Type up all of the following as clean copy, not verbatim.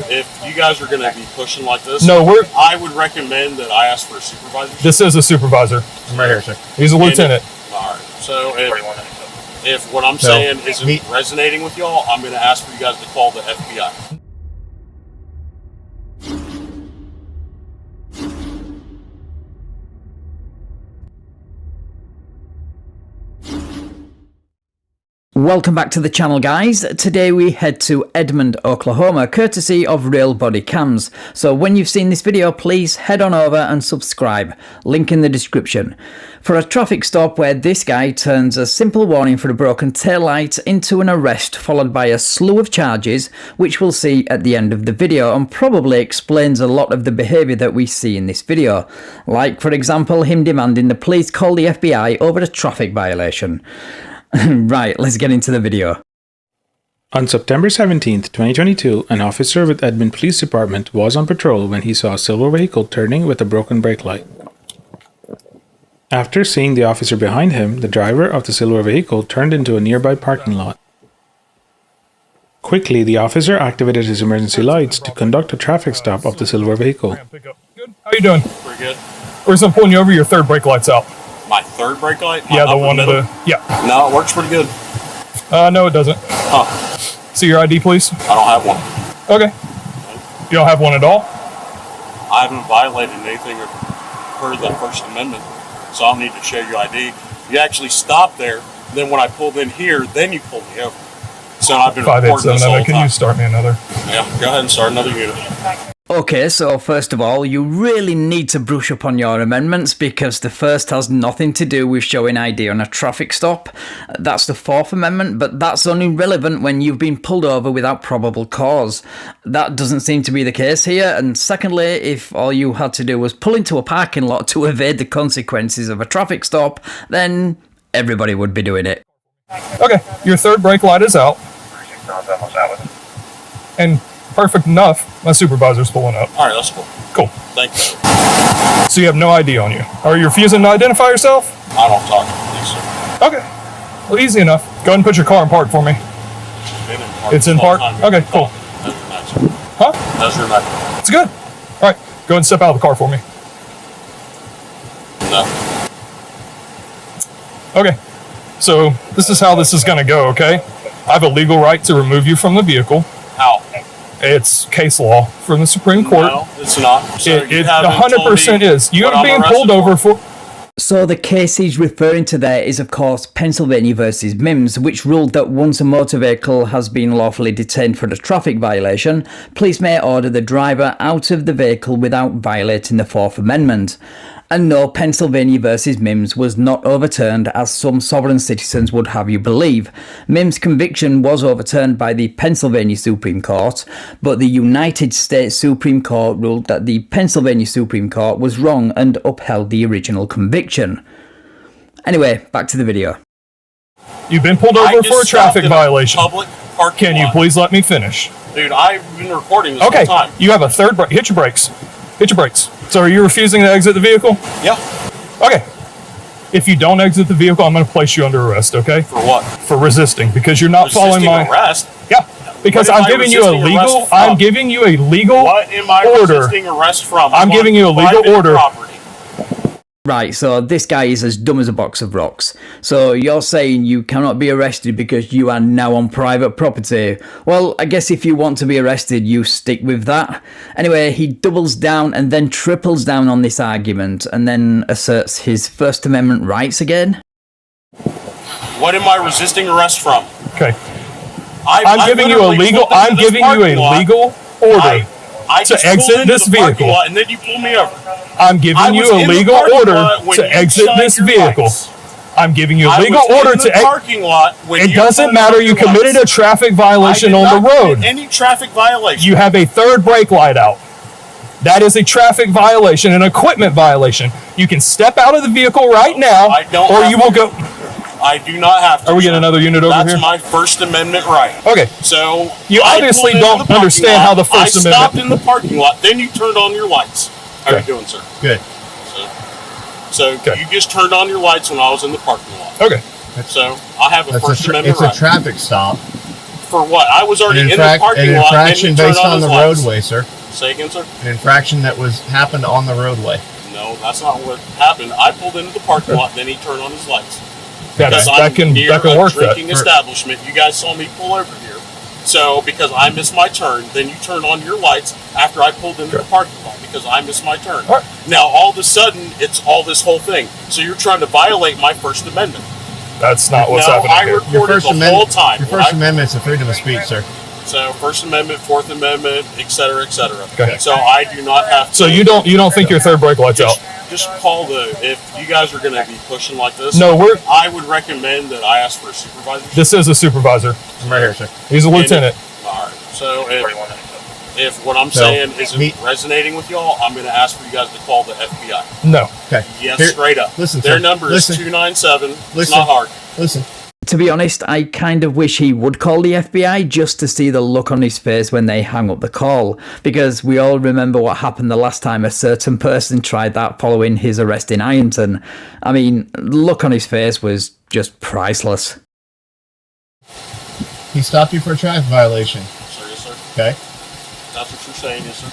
if you guys are going to be pushing like this, I would recommend that I ask for a supervisor. This is a supervisor. I'm right here, sir. He's a lieutenant. All right. So if what I'm saying isn't resonating with y'all, I'm going to ask for you guys to call the FBI. Welcome back to the channel, guys. Today we head to Edmond, Oklahoma, courtesy of Real Body Cams. So when you've seen this video, please head on over and subscribe. Link in the description. For a traffic stop where this guy turns a simple warning for a broken taillight into an arrest followed by a slew of charges, which we'll see at the end of the video, and probably explains a lot of the behaviour that we see in this video. Like, for example, him demanding the police call the FBI over a traffic violation. Right, let's get into the video. On September 17th, 2022, an officer with Edmond Police Department was on patrol when he saw a silver vehicle turning with a broken brake light. After seeing the officer behind him, the driver of the silver vehicle turned into a nearby parking lot. Quickly, the officer activated his emergency lights to conduct a traffic stop of the silver vehicle. Good. How you doing? Pretty good. Where's I'm pulling you over? Your third brake light's out. My third brake light? Yeah, the one of the... Yeah. No, it works pretty good. No, it doesn't. Huh. See your ID, please? I don't have one. Okay. You don't have one at all? I haven't violated anything per the First Amendment, so I'll need to show you ID. You actually stopped there, then when I pulled in here, then you pulled me over. So I've been reporting this all the time. Can you start me another? Yeah, go ahead and start another unit. Okay, so first of all, you really need to brush up on your amendments because the first has nothing to do with showing ID on a traffic stop. That's the Fourth Amendment, but that's only relevant when you've been pulled over without probable cause. That doesn't seem to be the case here, and secondly, if all you had to do was pull into a parking lot to evade the consequences of a traffic stop, then everybody would be doing it. Okay, your third brake light is out. And perfect enough, my supervisor's pulling up. All right, that's cool. Cool. Thank you. So you have no ID on you. Are you refusing to identify yourself? I don't talk to police, sir. Okay. Well, easy enough. Go ahead and put your car in park for me. It's in park? Okay, cool. Huh? How's your night? It's good. All right, go ahead and step out of the car for me. No. Okay. So this is how this is going to go, okay? I have a legal right to remove you from the vehicle. How? It's case law from the Supreme Court. No, it's not. So it 100% is. You're being pulled over for... So the case he's referring to there is, of course, Pennsylvania versus Mims, which ruled that once a motor vehicle has been lawfully detained for a traffic violation, police may order the driver out of the vehicle without violating the Fourth Amendment. And no, Pennsylvania versus Mims was not overturned as some sovereign citizens would have you believe. Mims' conviction was overturned by the Pennsylvania Supreme Court, but the United States Supreme Court ruled that the Pennsylvania Supreme Court was wrong and upheld the original conviction. Anyway, back to the video. You've been pulled over for a traffic violation. Public parking Can you lot. Please let me finish? Dude, I've been recording this whole time. You have a third brake. Hit your brakes. Hit your brakes. So are you refusing to exit the vehicle? Yeah. Okay. If you don't exit the vehicle, I'm going to place you under arrest, okay? For what? For resisting, because you're not following my... arrest? Yeah. Because I'm giving you a legal... I'm giving you a legal order. What am I resisting arrest from? I'm giving you a legal order. Property. Right, so this guy is as dumb as a box of rocks. So you're saying you cannot be arrested because you are now on private property. Well, I guess if you want to be arrested, you stick with that. Anyway, he doubles down and then triples down on this argument and then asserts his First Amendment rights again. What am I resisting arrest from? Okay. I'm giving you a legal order to exit this vehicle. And then you pull me over. I'm giving you a legal order to exit this vehicle. I'm giving you a legal order to parking lot. It doesn't matter. You committed a traffic violation on the road. Any traffic violation. You have a third brake light out. That is a traffic violation, an equipment violation. You can step out of the vehicle right now, or you will go. I do not have to. Are we getting another unit over here? That's my First Amendment right. Okay. So you obviously don't understand how the First Amendment. I stopped in the parking lot. Then you turned on your lights. How are you doing, sir? Good. So you just turned on your lights when I was in the parking lot. Okay. So I have a First Amendment right. It's a traffic stop. For what? I was already in the parking lot. An infraction based on the roadway, sir. Say again, sir? An infraction that happened on the roadway. No, that's not what happened. I pulled into the parking lot, then he turned on his lights. That can work. Drinking establishment. You guys saw me pull over here. So because I missed my turn, then you turned on your lights after I pulled into the parking lot because I missed my turn. Right. Now all of a sudden it's all this whole thing. So you're trying to violate my First Amendment. That's not what's happening here. Your First Amendment's a freedom of speech, sir. So First Amendment, Fourth Amendment, et cetera, et cetera. Okay. So I do not have to. So you don't think your third brake light's out? Just call if you guys are going to be pushing like this. No, I would recommend that I ask for a supervisor. This is a supervisor. I'm right here, sir. He's a lieutenant. All right. So if what I'm saying isn't resonating with y'all, I'm going to ask for you guys to call the FBI. No. Okay. Yes, straight up. Listen, their number is 297. It's not hard. Listen. To be honest, I kind of wish he would call the FBI just to see the look on his face when they hung up the call, because we all remember what happened the last time a certain person tried that following his arrest in Ironton. I mean, the look on his face was just priceless. He stopped you for a traffic violation. Sir, yes, sir. Okay. That's what you're saying, yes, sir.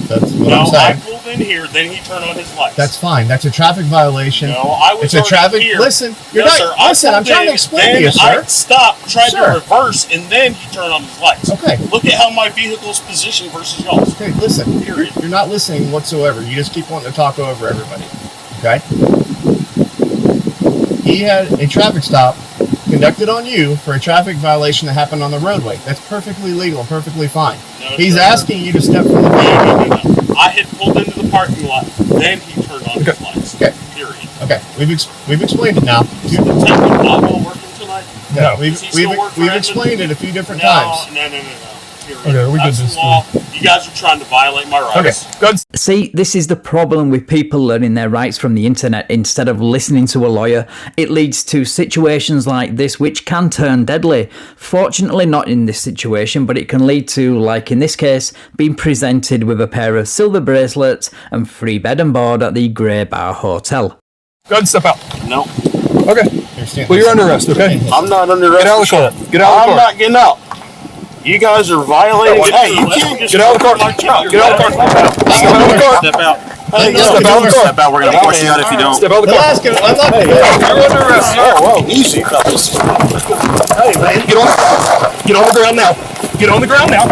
That's what I'm saying. I pulled in here, then he turned on his lights. That's fine. That's a traffic violation. No, I was It's a traffic. here. Listen, Sir, I'm trying to explain to you, sir. I stopped, tried to reverse, and then he turned on his lights. Okay. Look at how my vehicle's positioned versus y'all's. Okay, listen. You're not listening whatsoever. You just keep wanting to talk over everybody. Okay. He had a traffic stop conducted on you for a traffic violation that happened on the roadway. That's perfectly legal and perfectly fine. No, He's asking you to step from the vehicle. No. I had pulled into the parking lot, then he turned on his lights. Okay. Period. Okay, we've explained it now. Is the detective not all working tonight? No, we've explained it a few different times. No. Okay, we That's did the law. You guys are trying to violate my rights. Okay, good. See, this is the problem with people learning their rights from the internet instead of listening to a lawyer. It leads to situations like this which can turn deadly. Fortunately not in this situation, but it can lead to, like in this case, being presented with a pair of silver bracelets and free bed and board at the Grey Bar Hotel. Good, step out. No. Okay. Well, you're under arrest, okay? I'm not under arrest. Get out of the car. Get out of the car. I'm not getting out. You guys are violating. Hey, you can't just get out of the car. Get out of the car. Step out of the car. Step out. Hey, step out of the car. Step out. We're gonna force you out if you don't. Step out of the car. You're under arrest. Oh, whoa, easy, fellas. Hey, man, get on the ground now. Get on the ground now.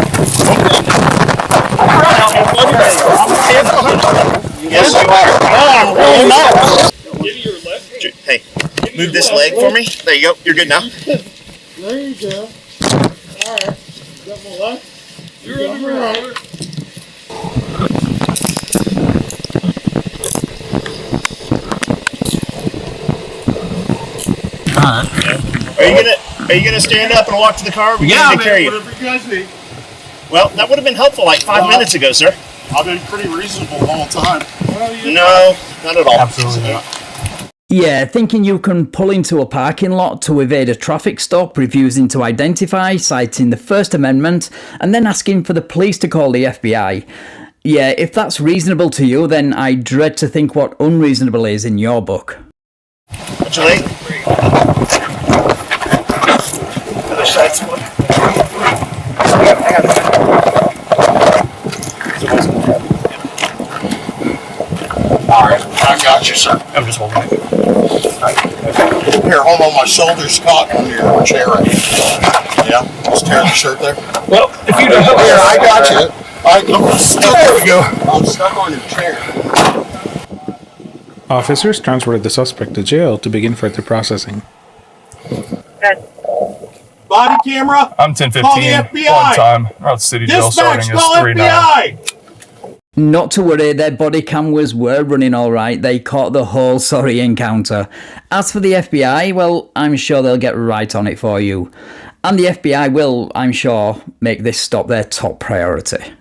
Yes, you are. I'm rolling out. Hey, move this leg for me. There you go. You're good now. There you go. Alright. Got my left. You're on the ground. Are you gonna stand up and walk to the car? We're gonna take care of you. Whatever you guys need. Well, that would have been helpful like 5 minutes ago, sir. I've been pretty reasonable the whole time. No, not at all. Absolutely not. Yeah, thinking you can pull into a parking lot to evade a traffic stop, refusing to identify, citing the First Amendment, and then asking for the police to call the FBI. Yeah, if that's reasonable to you, then I dread to think what unreasonable is in your book. What's your leg? Other side's one. Alright, I got you, sir. I'm just holding it. Here, hold on my shoulders, Scott, under your chair right here. Yeah, just tear the shirt there. Well, if you don't Here, I got you. There we go. I'm stuck on your chair. Officers transported the suspect to jail to begin further processing. Body camera. I'm 1015. Call the FBI. One time. We're out city jail Dispatch, starting call as 3-9. FBI. Not to worry, their body cameras were running alright, they caught the whole sorry encounter. As for the FBI, well, I'm sure they'll get right on it for you. And the FBI will, I'm sure, make this stop their top priority.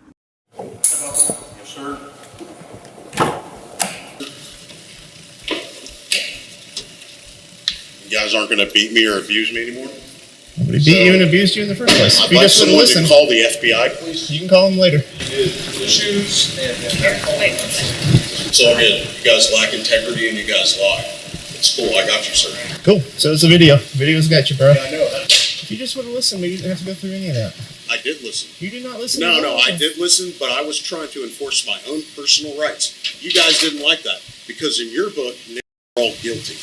Yes, sir. You guys aren't going to beat me or abuse me anymore? Nobody beat you and abused you in the first place. I'd If you like just would someone listen, to call the FBI, please. you can call them later. It's all good. You guys lack integrity and you guys lie. It's cool. I got you, sir. Cool. So it's a video. Video's got you, bro. I know that. If you just would have listened, we didn't have to go through any of that. I did listen. You did not listen. No, I did listen, but I was trying to enforce my own personal rights. You guys didn't like that because in your book, they're all guilty.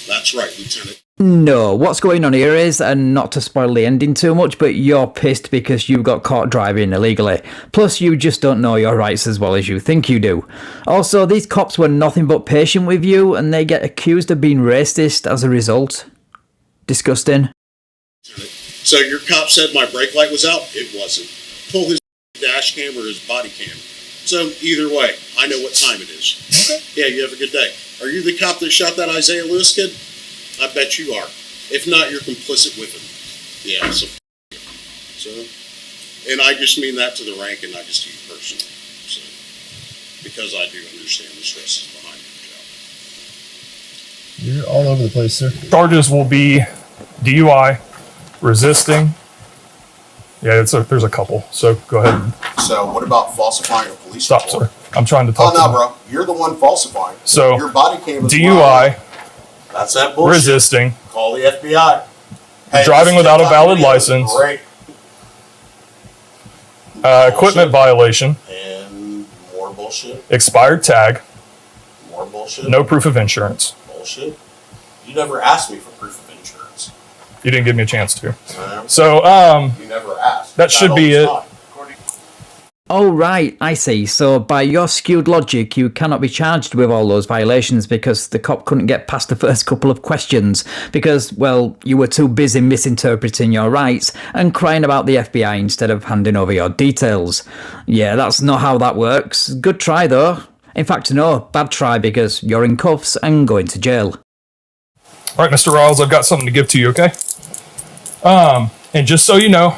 That's right, Lieutenant. No, what's going on here is, and not to spoil the ending too much, but you're pissed because you got caught driving illegally. Plus, you just don't know your rights as well as you think you do. Also, these cops were nothing but patient with you, and they get accused of being racist as a result. Disgusting. So your cop said my brake light was out? It wasn't. Pull his dash cam or his body cam. So either way, I know what time it is. Okay. Yeah, you have a good day. Are you the cop that shot that Isaiah Lewis kid? I bet you are. If not, you're complicit with him. Yeah, so, and I just mean that to the rank and not just to you personally. So, because I do understand the stresses behind your job. You're all over the place, sir. Charges will be DUI, resisting. Yeah, there's a couple. So go ahead. So what about falsifying a police Stop, report? sir. I'm trying to talk Oh, to no, bro. You're the one falsifying. So, your body cam is DUI, That's that bullshit. resisting, Call the FBI. Hey, driving this without a TikTok valid video is license. Great. Equipment violation, And more bullshit. expired tag, More bullshit. no proof of insurance. Bullshit. You never asked me for proof of insurance. You didn't give me a chance to. Uh, So, You never asked. that should be it. Oh right, I see. So by your skewed logic, you cannot be charged with all those violations because the cop couldn't get past the first couple of questions because, well, you were too busy misinterpreting your rights and crying about the FBI instead of handing over your details. Yeah, that's not how that works. Good try though. In fact, no, bad try because you're in cuffs and going to jail. All right, Mr. Riles, I've got something to give to you, okay? And just so you know,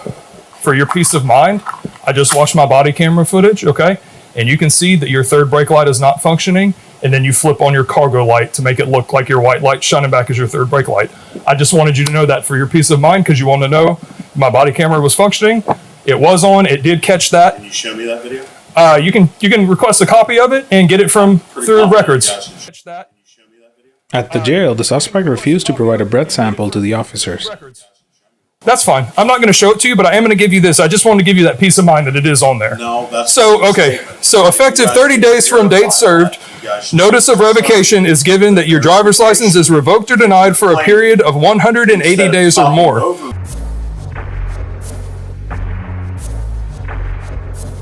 for your peace of mind, I just watched my body camera footage, okay? And you can see that your third brake light is not functioning, and then you flip on your cargo light to make it look like your white light shining back as your third brake light. I just wanted you to know that for your peace of mind, because you want to know my body camera was functioning. It was on, it did catch that. Can you show me that video? You can request a copy of it and get it from through records. Catch that. At the jail, the suspect refused to provide a breath sample to the officers. That's fine. I'm not going to show it to you, but I am going to give you this. I just wanted to give you that peace of mind that it is on there. No, that's... So, okay. So, effective 30 days from date served, notice of revocation is given that your driver's license is revoked or denied for a period of 180 days or more.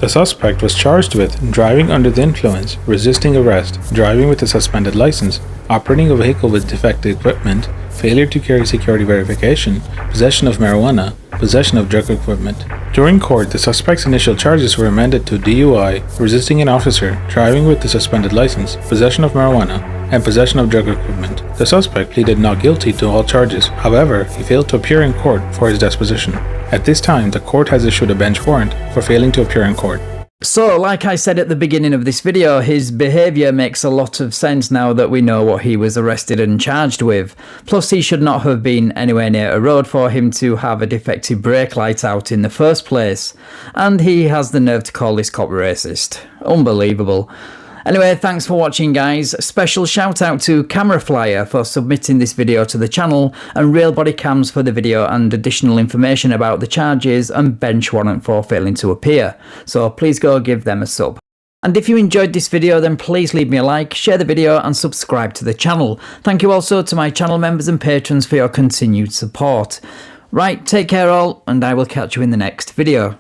The suspect was charged with driving under the influence, resisting arrest, driving with a suspended license, operating a vehicle with defective equipment, failure to carry security verification, possession of marijuana, possession of drug equipment. During court, the suspect's initial charges were amended to DUI, resisting an officer, driving with a suspended license, possession of marijuana, and possession of drug equipment. The suspect pleaded not guilty to all charges. However, he failed to appear in court for his deposition. At this time, the court has issued a bench warrant for failing to appear in court. So, like I said at the beginning of this video, his behaviour makes a lot of sense now that we know what he was arrested and charged with. Plus, he should not have been anywhere near a road for him to have a defective brake light out in the first place. And he has the nerve to call this cop racist. Unbelievable. Anyway, thanks for watching, guys. Special shout out to Camera Flyer for submitting this video to the channel, and Real Body Cams for the video and additional information about the charges and bench warrant for failing to appear. So please go give them a sub. And if you enjoyed this video, then please leave me a like, share the video and subscribe to the channel. Thank you also to my channel members and patrons for your continued support. Right, take care all, and I will catch you in the next video.